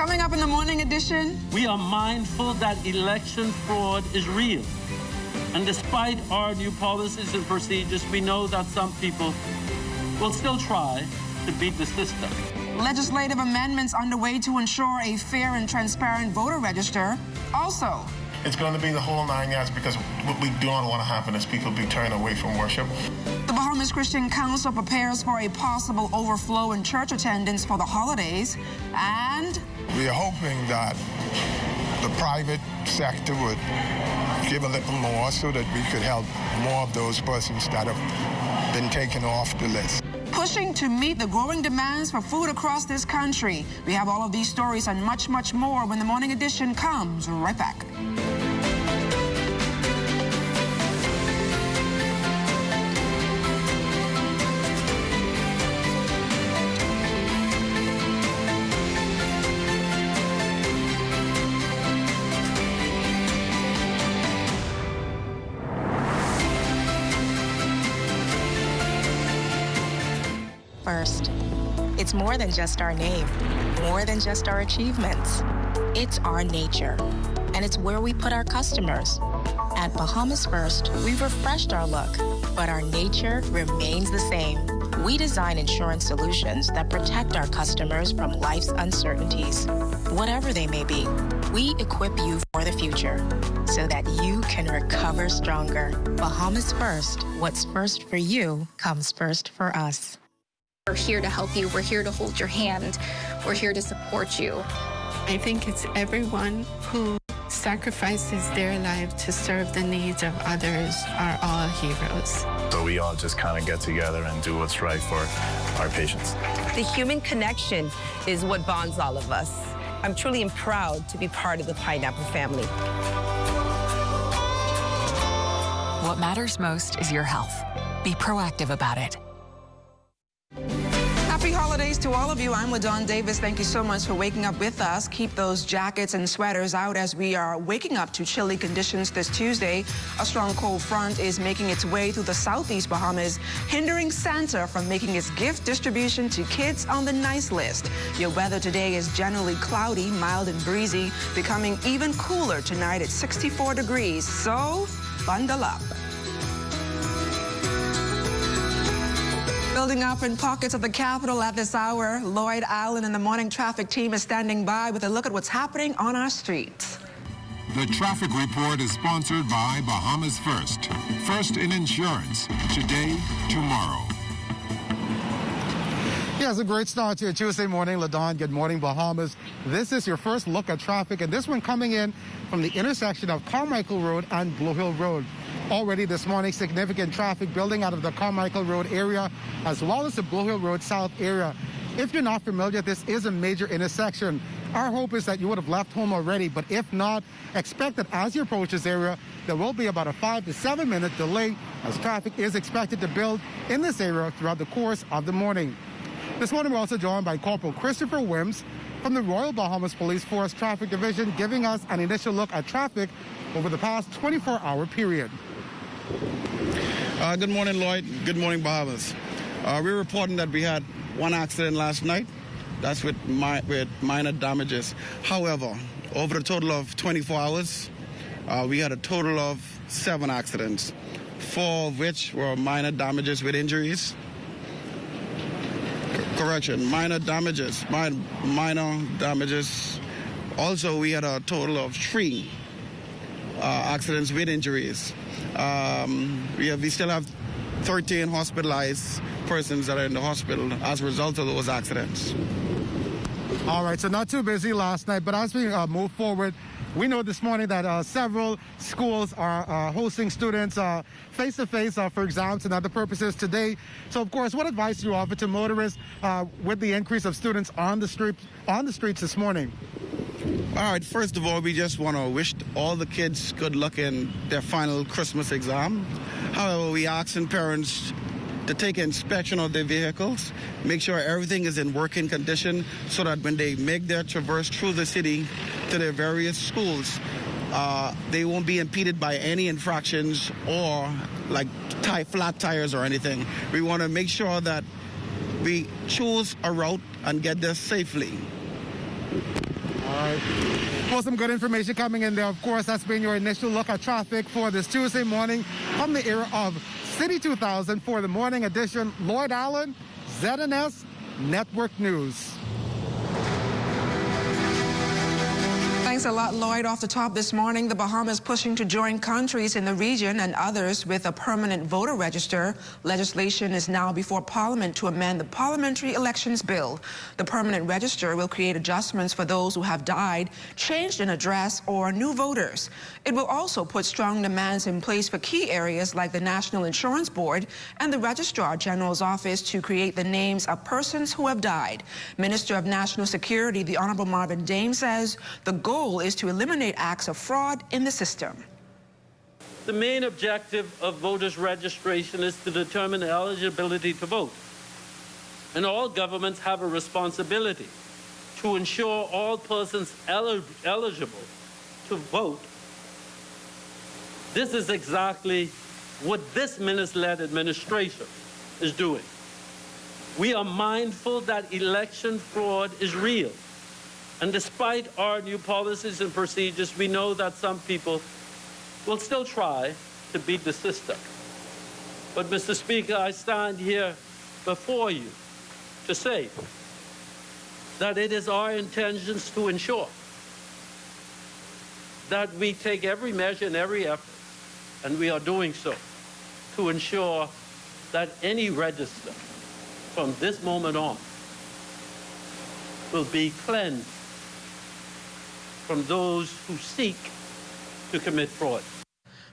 Coming up in the morning edition. We are mindful that election fraud is real. And despite our new policies and procedures, we know that some people will still try to beat the system. Legislative amendments underway to ensure a fair and transparent voter register. Also, it's going to be the whole 9 yards, because what we do not want to happen is people be turned away from worship. The Bahamas Christian Council prepares for a possible overflow in church attendance for the holidays. And we are hoping that the private sector would give a little more so that we could help more of those persons that have been taken off the list. Pushing to meet the growing demands for food across this country. We have all of these stories and much, much more when the morning edition comes right back. First, it's more than just our name, more than just our achievements. It's our nature, and it's where we put our customers. At Bahamas First, we've refreshed our look, but our nature remains the same. We design insurance solutions that protect our customers from life's uncertainties, whatever they may be. We equip you for the future so that you can recover stronger. Bahamas First, what's first for you comes first for us. We're here to help you. We're here to hold your hand. We're here to support you. I think it's everyone who sacrifices their life to serve the needs of others are all heroes. So we all just kind of get together and do what's right for our patients. The human connection is what bonds all of us. I'm truly proud to be part of the Pineapple family. What matters most is your health. Be proactive about it. Happy holidays to all of you. I'm LaDawn Davis. Thank you so much for waking up with us. Keep those jackets and sweaters out as we are waking up to chilly conditions this Tuesday. A strong cold front is making its way through the southeast Bahamas, hindering Santa from making its gift distribution to kids on the nice list. Your weather today is generally cloudy, mild and breezy, becoming even cooler tonight at 64 degrees. So, bundle up. Building up in pockets of the capital at this hour, Lloyd Allen and the morning traffic team is standing by with a look at what's happening on our streets. The traffic report is sponsored by Bahamas First. First in insurance. Today, tomorrow. Yeah, it's a great start to your Tuesday morning, LaDawn. Good morning, Bahamas. This is your first look at traffic, and this one coming in from the intersection of Carmichael Road and Blue Hill Road. Already this morning, significant traffic building out of the Carmichael Road area, as well as the Blue Hill Road South area. If you're not familiar, this is a major intersection. Our hope is that you would have left home already, but if not, expect that as you approach this area, there will be about a 5 to 7 minute delay as traffic is expected to build in this area throughout the course of the morning. This morning, we're also joined by Corporal Christopher Wims from the Royal Bahamas Police Force Traffic Division, giving us an initial look at traffic over the past 24-hour period. Good morning, Lloyd. Good morning, Bahamas. We're reporting that we had one accident last night. That's with minor damages. However, over a total of 24 hours, we had a total of 7 accidents, 4 of which were minor damages with injuries. Correction, minor damages. Minor damages. Also, we had a total of 3 accidents with injuries. We still have 13 hospitalized persons that are in the hospital as a result of those accidents. All right, so not too busy last night, but as we move forward, we know this morning that several schools are hosting students face-to-face for exams and other purposes today. So, of course, what advice do you offer to motorists with the increase of students on the streets this morning? All right, first of all, we just want to wish all the kids good luck in their final Christmas exam. However, we asking parents to take an inspection of their vehicles, make sure everything is in working condition so that when they make their traverse through the city to their various schools, they won't be impeded by any infractions or like flat tires or anything. We want to make sure that we choose a route and get there safely. All right. Well, some good information coming in there. Of course, that's been your initial look at traffic for this Tuesday morning from the era of City 2000 for the morning edition. Lloyd Allen, ZNS Network News. Thanks a lot, Lloyd. Off the top this morning, the Bahamas pushing to join countries in the region and others with a permanent voter register. Legislation is now before Parliament to amend the Parliamentary Elections Bill. The permanent register will create adjustments for those who have died, changed an address, or new voters. It will also put strong demands in place for key areas like the National Insurance Board and the Registrar General's Office to create the names of persons who have died. Minister of National Security, the Honorable Marvin Dame, says the goal is to eliminate acts of fraud in the system. The main objective of voters' registration is to determine eligibility to vote. And all governments have a responsibility to ensure all persons eligible to vote. This is exactly what this minister-led administration is doing. We are mindful that election fraud is real. And despite our new policies and procedures, we know that some people will still try to beat the system. But, Mr. Speaker, I stand here before you to say that it is our intentions to ensure that we take every measure and every effort, and we are doing so, to ensure that any register from this moment on will be cleansed from those who seek to commit fraud.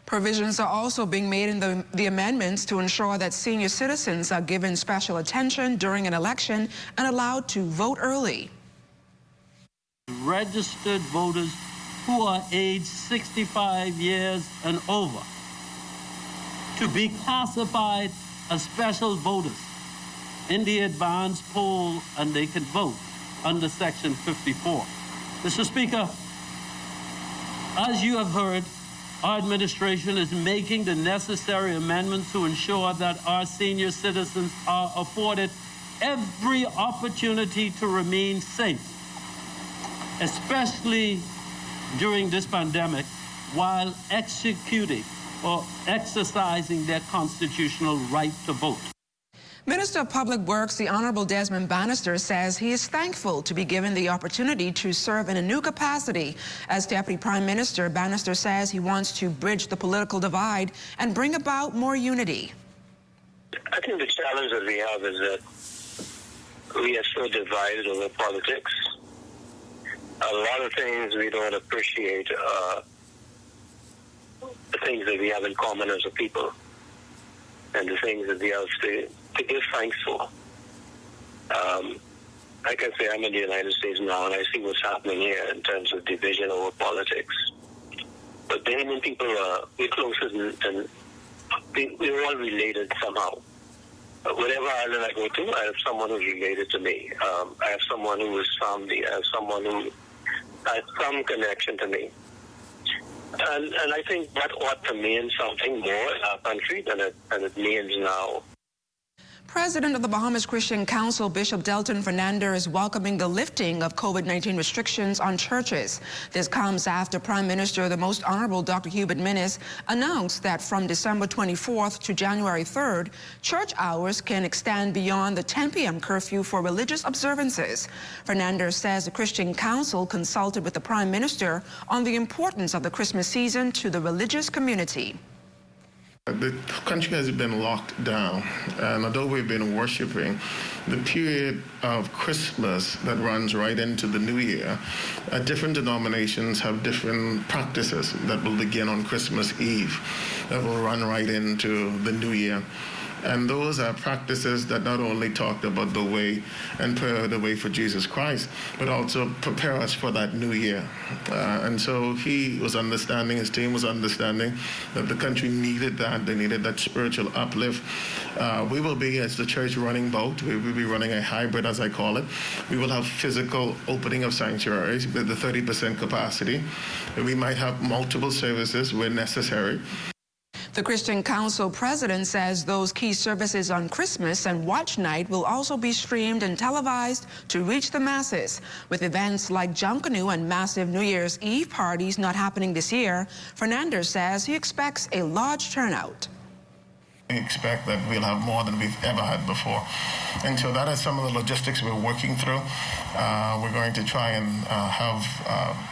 Provisions are also being made in the amendments to ensure that senior citizens are given special attention during an election and allowed to vote early. Registered voters who are aged 65 years and over to be classified as special voters in the advance poll, and they can vote under Section 54. Mr. Speaker, as you have heard, our administration is making the necessary amendments to ensure that our senior citizens are afforded every opportunity to remain safe, especially during this pandemic, while executing or exercising their constitutional right to vote. Minister of Public Works, the Honorable Desmond Bannister, says he is thankful to be given the opportunity to serve in a new capacity. As Deputy Prime Minister, Bannister says he wants to bridge the political divide and bring about more unity. I think the challenge that we have is that we are so divided over politics. A lot of things we don't appreciate, the things that we have in common as a people, and the things that we have to give thanks for. I can say I'm in the United States now, and I see what's happening here in terms of division over politics. But Bahamian people we're closer and we're all related somehow. Whatever island I go to, I have someone who's related to me. I have someone who is family. I have someone who has some connection to me. And I think that ought to mean something more in our country than it means now. President of the Bahamas Christian Council, Bishop Delton Fernandez, is welcoming the lifting of COVID-19 restrictions on churches. This comes after Prime Minister, the Most Honorable Dr. Hubert Minnis, announced that from December 24th to January 3rd, church hours can extend beyond the 10 p.m. curfew for religious observances. Fernandez says the Christian Council consulted with the Prime Minister on the importance of the Christmas season to the religious community. The country has been locked down, and although we've been worshiping, the period of Christmas that runs right into the New Year, different denominations have different practices that will begin on Christmas Eve, that will run right into the New Year. And those are practices that not only talked about the way and prepare the way for Jesus Christ, but also prepare us for that new year. And so he was understanding, his team was understanding that the country needed that. They needed that spiritual uplift. We will be, as the church, running both. We will be running a hybrid, as I call it. We will have physical opening of sanctuaries with the 30% capacity. We might have multiple services where necessary. The Christian Council president says those key services on Christmas and Watch Night will also be streamed and televised to reach the masses. With events like Junkanoo and massive New Year's Eve parties not happening this year, Fernandez says he expects a large turnout. We expect that we'll have more than we've ever had before. And so that is some of the logistics we're working through. We're going to try and have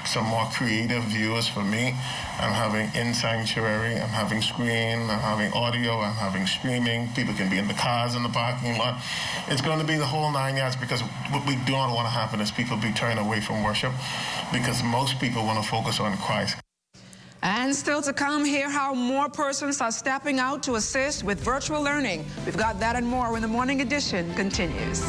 some more creative views for me. I'm having in sanctuary, I'm having screen, I'm having audio, I'm having streaming. People can be in the cars in the parking lot. It's going to be the whole 9 yards, because what we do not want to happen is people be turned away from worship, because most people want to focus on Christ. And still to come, hear how more persons are stepping out to assist with virtual learning. We've got that and more when the morning edition continues.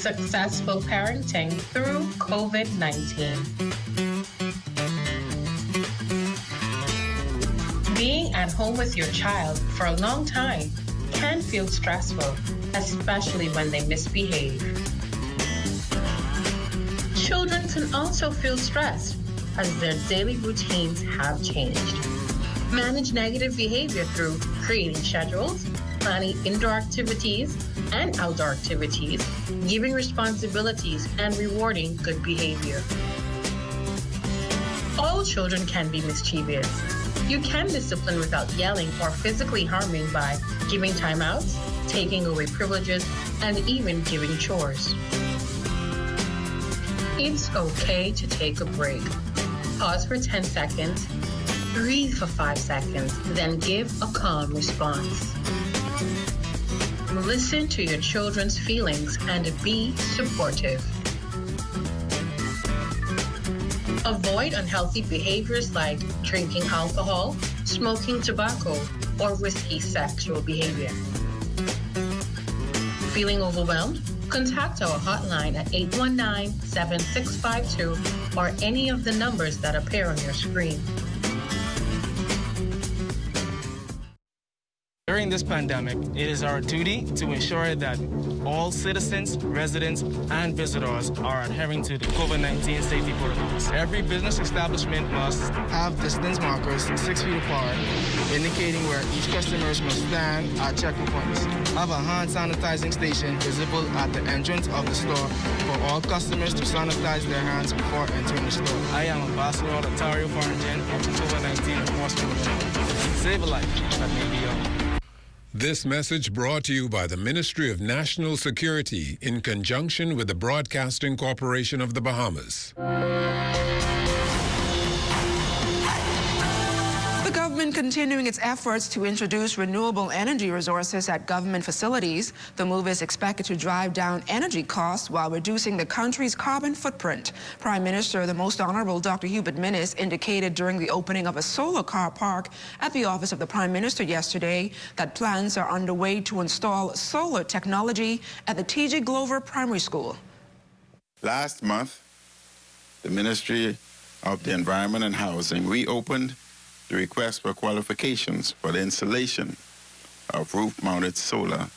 Successful parenting through COVID-19. Being at home with your child for a long time can feel stressful, especially when they misbehave. Children can also feel stressed as their daily routines have changed. Manage negative behavior through creating schedules, planning indoor activities and outdoor activities, giving responsibilities, and rewarding good behavior. All children can be mischievous. You can discipline without yelling or physically harming by giving timeouts, taking away privileges, and even giving chores. It's okay to take a break. Pause for 10 seconds, breathe for 5 seconds, then give a calm response. Listen to your children's feelings and be supportive. Avoid unhealthy behaviors like drinking alcohol, smoking tobacco, or risky sexual behavior. Feeling overwhelmed? Contact our hotline at 819-7652 or any of the numbers that appear on your screen. During this pandemic, it is our duty to ensure that all citizens, residents, and visitors are adhering to the COVID-19 safety protocols. Every business establishment must have distance markers 6 feet apart, indicating where each customer must stand at check-in points. Have a hand sanitizing station visible at the entrance of the store for all customers to sanitize their hands before entering the store. I am Ambassador Otario Farrington of the COVID-19 Enforcement Unit. Save a life that may be yours. This message brought to you by the Ministry of National Security in conjunction with the Broadcasting Corporation of the Bahamas. The government continuing its efforts to introduce renewable energy resources at government facilities. The move is expected to drive down energy costs while reducing the country's carbon footprint. Prime Minister, the Most Honorable Dr. Hubert Minnis, indicated during the opening of a solar car park at the office of the Prime Minister yesterday that plans are underway to install solar technology at the T.J. Glover Primary School. Last month, the Ministry of the Environment and Housing reopened the request for qualifications for the installation of roof-mounted solar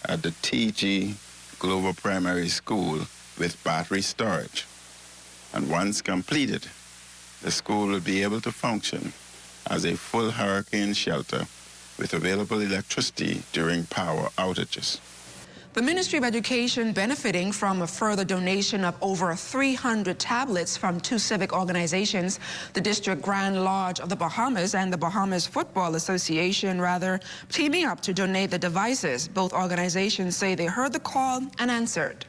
at the T.G. Glover Primary School with battery storage. And once completed, the school will be able to function as a full hurricane shelter with available electricity during power outages. The Ministry of Education benefiting from a further donation of over 300 tablets from 2 civic organizations, the District Grand Lodge of the Bahamas and the Bahamas Football Association, teaming up to donate the devices. Both organizations say they heard the call and answered.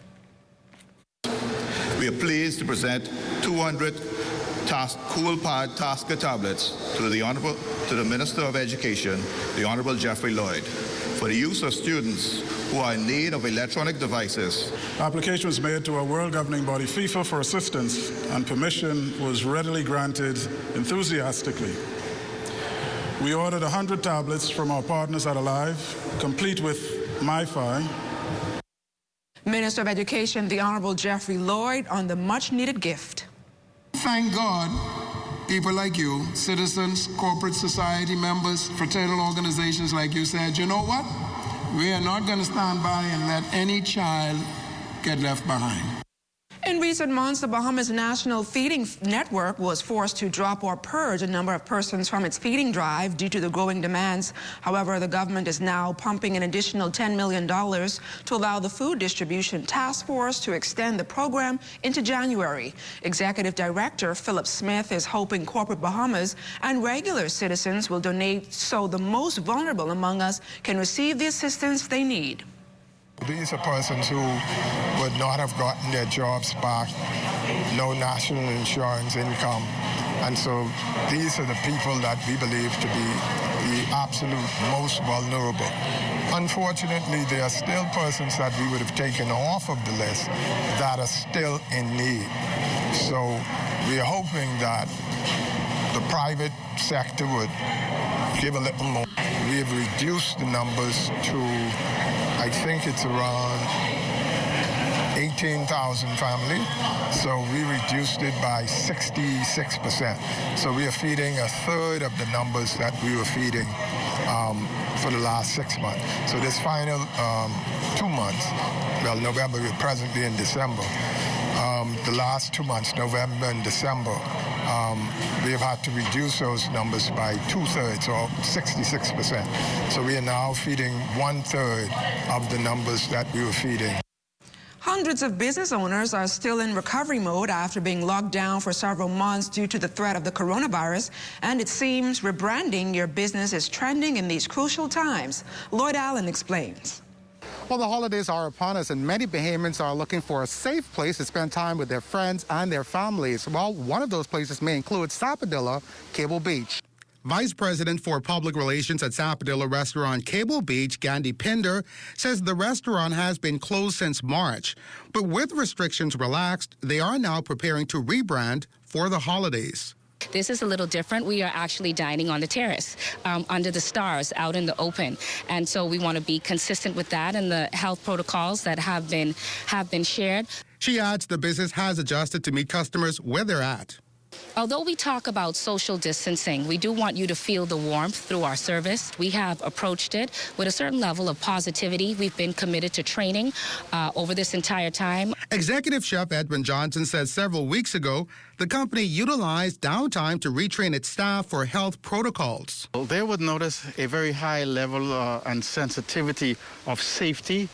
We are pleased to present 200 CoolPad Tasker tablets to the Minister of Education, the Honorable Jeffrey Lloyd, for the use of students who are in need of electronic devices. Application was made to our world governing body, FIFA, for assistance, and permission was readily granted enthusiastically. We ordered 100 tablets from our partners at Alive, complete with MiFi. Minister of Education, the Honorable Jeffrey Lloyd, on the much-needed gift. Thank God people like you, citizens, corporate society members, fraternal organizations like you said, you know what? We are not going to stand by and let any child get left behind. In recent months, the Bahamas National Feeding Network was forced to drop or purge a number of persons from its feeding drive due to the growing demands. However, the government is now pumping an additional $10 million to allow the Food Distribution Task Force to extend the program into January. Executive Director Philip Smith is hoping corporate Bahamas and regular citizens will donate so the most vulnerable among us can receive the assistance they need. These are persons who would not have gotten their jobs back, no national insurance income. And so these are the people that we believe to be the absolute most vulnerable. Unfortunately, there are still persons that we would have taken off of the list that are still in need. So we are hoping that the private sector would give a little more. We have reduced the numbers to, I think it's around 18,000 families. So we reduced it by 66%. So we are feeding a third of the numbers that we were feeding for the last 6 months. So this final 2 months, well, November, we're presently in December. The last 2 months, November and December, we have had to reduce those numbers by 2/3 or 66%. So we are now feeding 1/3 of the numbers that we were feeding. Hundreds of business owners are still in recovery mode after being locked down for several months due to the threat of the coronavirus. And it seems rebranding your business is trending in these crucial times. Lloyd Allen explains. Well, the holidays are upon us, and many Bahamians are looking for a safe place to spend time with their friends and their families. Well, one of those places may include Sapodilla Cable Beach. Vice President for Public Relations at Sapodilla Restaurant Cable Beach, Gandhi Pinder, says the restaurant has been closed since March. But with restrictions relaxed, they are now preparing to rebrand for the holidays. This is a little different. We are actually dining on the terrace, under the stars, out in the open. And so we want to be consistent with that and the health protocols that have been shared. She adds the business has adjusted to meet customers where they're at. Although we talk about social distancing, we do want you to feel the warmth through our service. We have approached it with a certain level of positivity. We've been committed to training over this entire time. Executive Chef Edwin Johnson says several weeks ago, the company utilized downtime to retrain its staff for health protocols. They would notice a very high level and sensitivity of safety.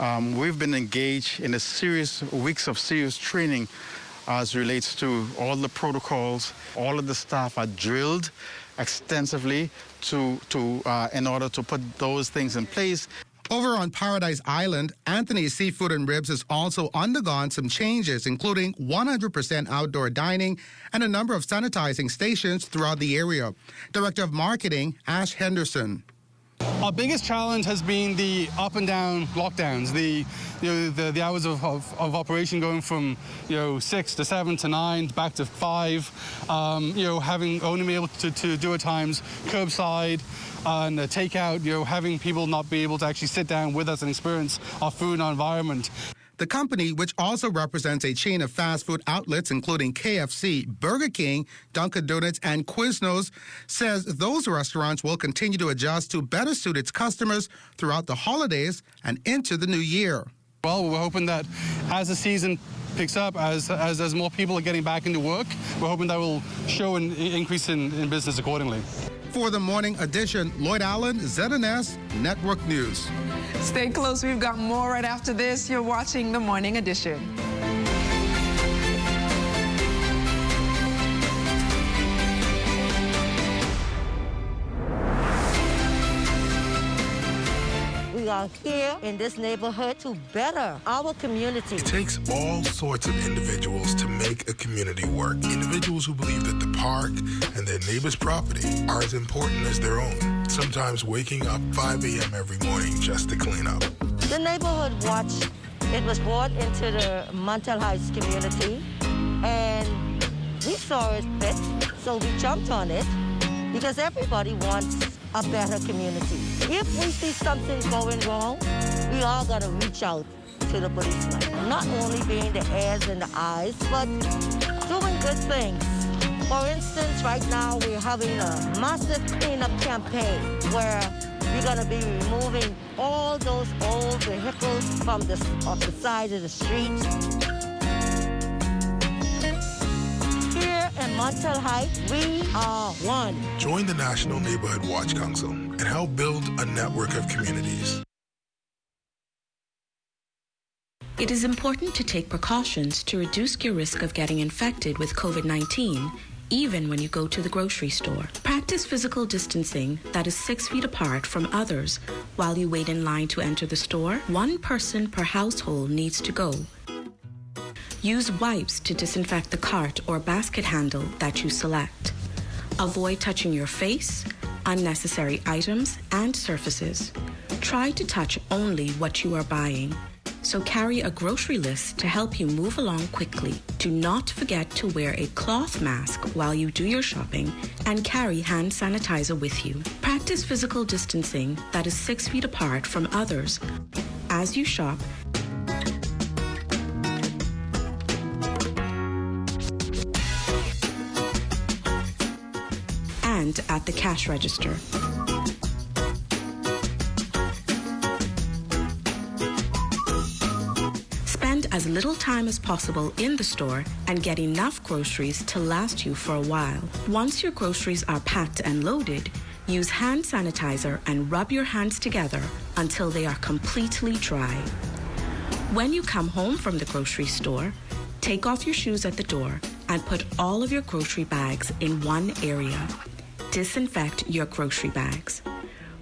We've been engaged in weeks of serious training as relates to all the protocols. All of the staff are drilled extensively in order to put those things in place. Over on Paradise Island, Anthony's Seafood and Ribs has also undergone some changes, including 100% outdoor dining and a number of sanitizing stations throughout the area. Director of Marketing, Ash Henderson. Our biggest challenge has been the up and down lockdowns, the hours of operation going from 6 to 7 to 9 back to 5. Having only been able to do at times curbside and takeout. Having people not be able to actually sit down with us and experience our food and our environment. The company, which also represents a chain of fast food outlets, including KFC, Burger King, Dunkin' Donuts, and Quiznos, says those restaurants will continue to adjust to better suit its customers throughout the holidays and into the new year. Well, we're hoping that as the season picks up, as more people are getting back into work, we're hoping that will show an increase in business accordingly. For the morning edition, Lloyd Allen, ZNS Network News. Stay close. We've got more right after this. You're watching the Morning Edition. We are here in this neighborhood to better our community. It takes all sorts of individuals to make a community work. Individuals who believe that the park and their neighbor's property are as important as their own. Sometimes waking up 5 a.m. every morning just to clean up. The Neighborhood Watch, it was brought into the Montel Heights community, and we saw it fit, so we jumped on it because everybody wants a better community. If we see something going wrong, we all got to reach out to the policeman. Not only being the ears and the eyes, but doing good things For instance, right now we're having a massive cleanup campaign where we're going to be removing all those old vehicles from off the side of the street. Here in Montel Heights, we are one. Join the National Neighborhood Watch Council and help build a network of communities. It is important to take precautions to reduce your risk of getting infected with COVID-19, even when you go to the grocery store. Practice physical distancing that is 6 feet apart from others while you wait in line to enter the store. One person per household needs to go. Use wipes to disinfect the cart or basket handle that you select. Avoid touching your face, unnecessary items, and surfaces. Try to touch only what you are buying. So carry a grocery list to help you move along quickly. Do not forget to wear a cloth mask while you do your shopping and carry hand sanitizer with you. Practice physical distancing that is 6 feet apart from others as you shop and at the cash register. Spend as little time as possible in the store and get enough groceries to last you for a while. Once your groceries are packed and loaded, use hand sanitizer and rub your hands together until they are completely dry. When you come home from the grocery store, take off your shoes at the door and put all of your grocery bags in one area. Disinfect your grocery bags.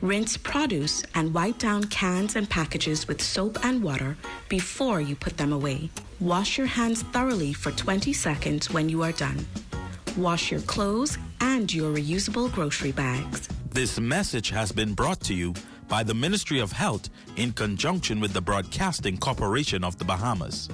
Rinse produce and wipe down cans and packages with soap and water before you put them away. Wash your hands thoroughly for 20 seconds when you are done. Wash your clothes and your reusable grocery bags. This message has been brought to you by the Ministry of Health in conjunction with the Broadcasting Corporation of the Bahamas.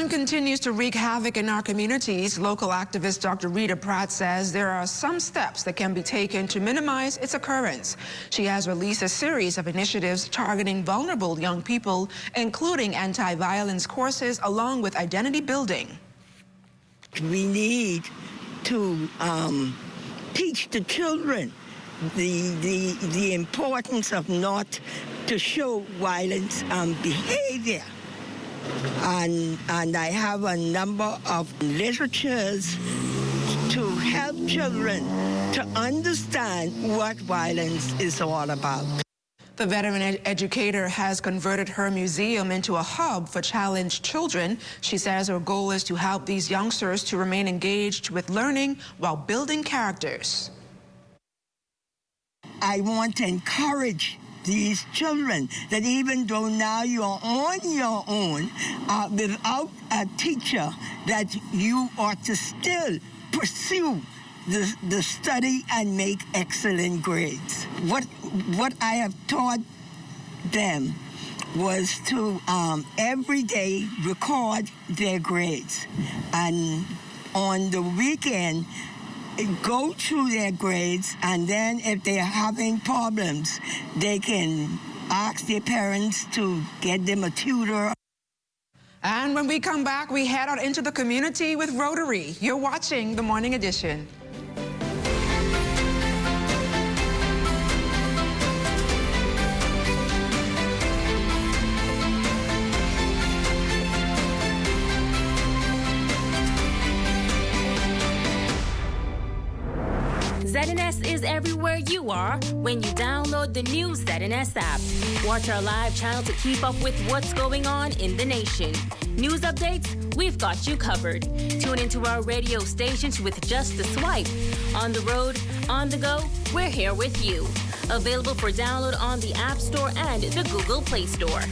Continues to wreak havoc in our communities. Local activist Dr. Rita Pratt says there are some steps that can be taken to minimize its occurrence. She has released a series of initiatives targeting vulnerable young people, including anti-violence courses along with identity building. We need to teach the children the importance of not to show violence behavior. And I have a number of literatures to help children to understand what violence is all about. The veteran educator has converted her museum into a hub for challenged children. She says her goal is to help these youngsters to remain engaged with learning while building characters. I want to encourage these children that even though now you're on your own without a teacher, that you are to still pursue the study and make excellent grades. What I have taught them was to every day record their grades, and on the weekend go through their grades, and then if they're having problems, they can ask their parents to get them a tutor. And when we come back, we head out into the community with Rotary. You're watching The Morning Edition. ZNS is everywhere you are when you download the new ZNS app. Watch our live channel to keep up with what's going on in the nation. News updates, we've got you covered. Tune into our radio stations with just a swipe. On the road, on the go, we're here with you. Available for download on the App Store and the Google Play Store.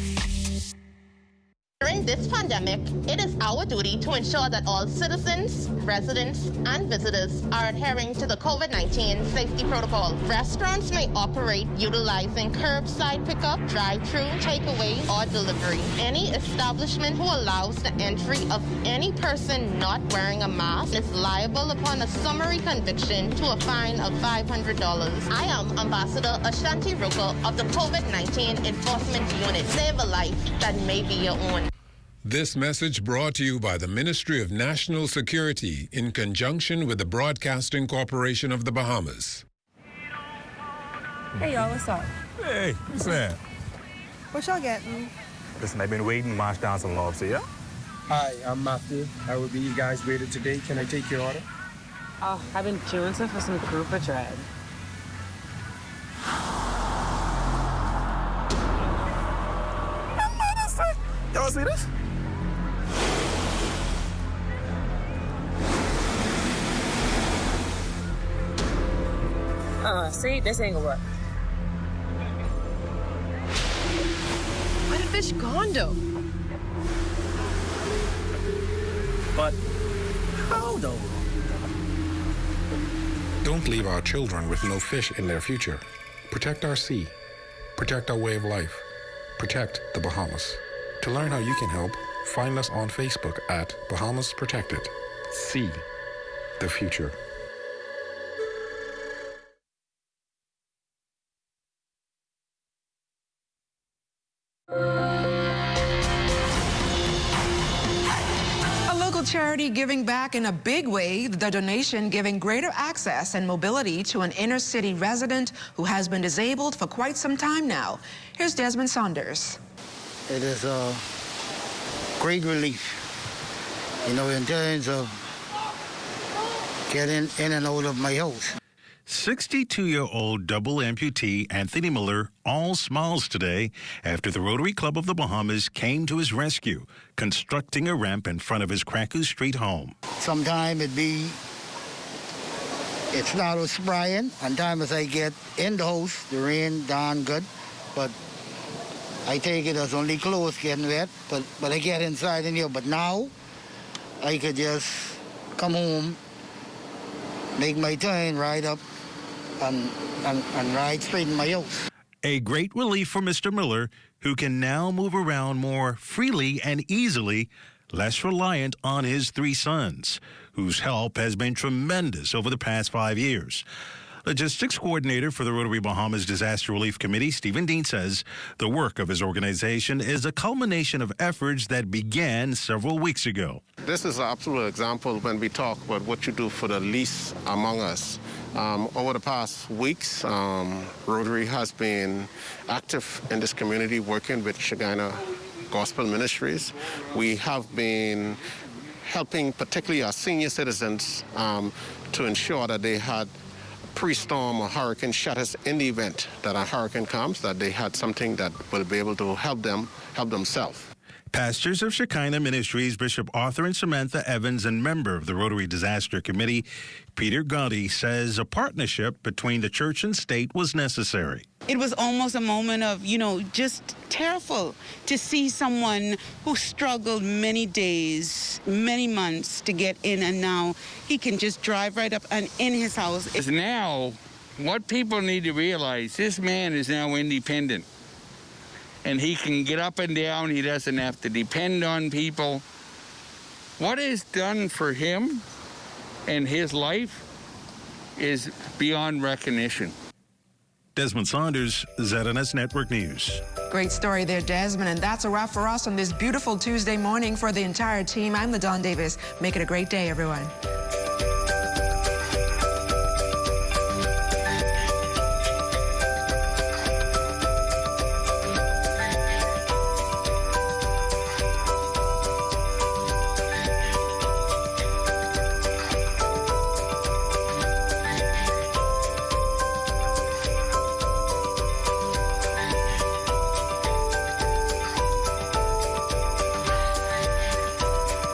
During this pandemic, it is our duty to ensure that all citizens, residents, and visitors are adhering to the COVID-19 safety protocol. Restaurants may operate utilizing curbside pickup, drive-through, takeaway, or delivery. Any establishment who allows the entry of any person not wearing a mask is liable upon a summary conviction to a fine of $500. I am Ambassador Ashanti Ruko of the COVID-19 Enforcement Unit. Save a life that may be your own. This message brought to you by the Ministry of National Security in conjunction with the Broadcasting Corporation of the Bahamas. Hey, y'all, what's up? Hey, what's that? What y'all getting? Listen, I've been waiting to march down some lobster, yeah? Hi, I'm Matthew. I will be you guys waiter today. Can I take your order? Oh, I've been jonesing for some grouper tread. Y'all see this? See, this ain't gonna work. Where the fish gone, though? But how, though? Don't leave our children with no fish in their future. Protect our sea. Protect our way of life. Protect the Bahamas. To learn how you can help, find us on Facebook at Bahamas Protected. See the future. Charity giving back in a big way, the donation giving greater access and mobility to an inner city resident who has been disabled for quite some time now. Here's Desmond Saunders. It is a great relief, you know, in terms of getting in and out of my house. 62-year-old double amputee Anthony Miller all smiles today after the Rotary Club of the Bahamas came to his rescue, constructing a ramp in front of his Cracker Street home. Sometimes it's not as spraying. Sometimes as I get in the house, the rain darn good, but I take it as only clothes getting wet, but I get inside in here. But now I could just come home, make my turn, ride up, and ride straight in my house. A great relief for Mr. Miller, who can now move around more freely and easily, less reliant on his three sons, whose help has been tremendous over the past 5 years. Logistics coordinator for the Rotary Bahamas Disaster Relief Committee, Stephen Dean, says the work of his organization is a culmination of efforts that began several weeks ago. This is an absolute example when we talk about what you do for the least among us. Over the past weeks, Rotary has been active in this community working with Shagina Gospel Ministries. We have been helping particularly our senior citizens to ensure that they had pre-storm or hurricane shutters in the event that a hurricane comes, that they had something that will be able to help themselves. Pastors of Shekinah Ministries, Bishop Arthur and Samantha Evans, and member of the Rotary Disaster Committee, Peter Gotti, says a partnership between the church and state was necessary. It was almost a moment of, just terrible to see someone who struggled many days, many months to get in, and now he can just drive right up and in his house. Now, what people need to realize, this man is now independent. And he can get up and down. He doesn't have to depend on people. What is done for him and his life is beyond recognition. Desmond Saunders, ZNS Network News. Great story there, Desmond. And that's a wrap for us on this beautiful Tuesday morning. For the entire team, I'm LaDawn Davis. Make it a great day, everyone.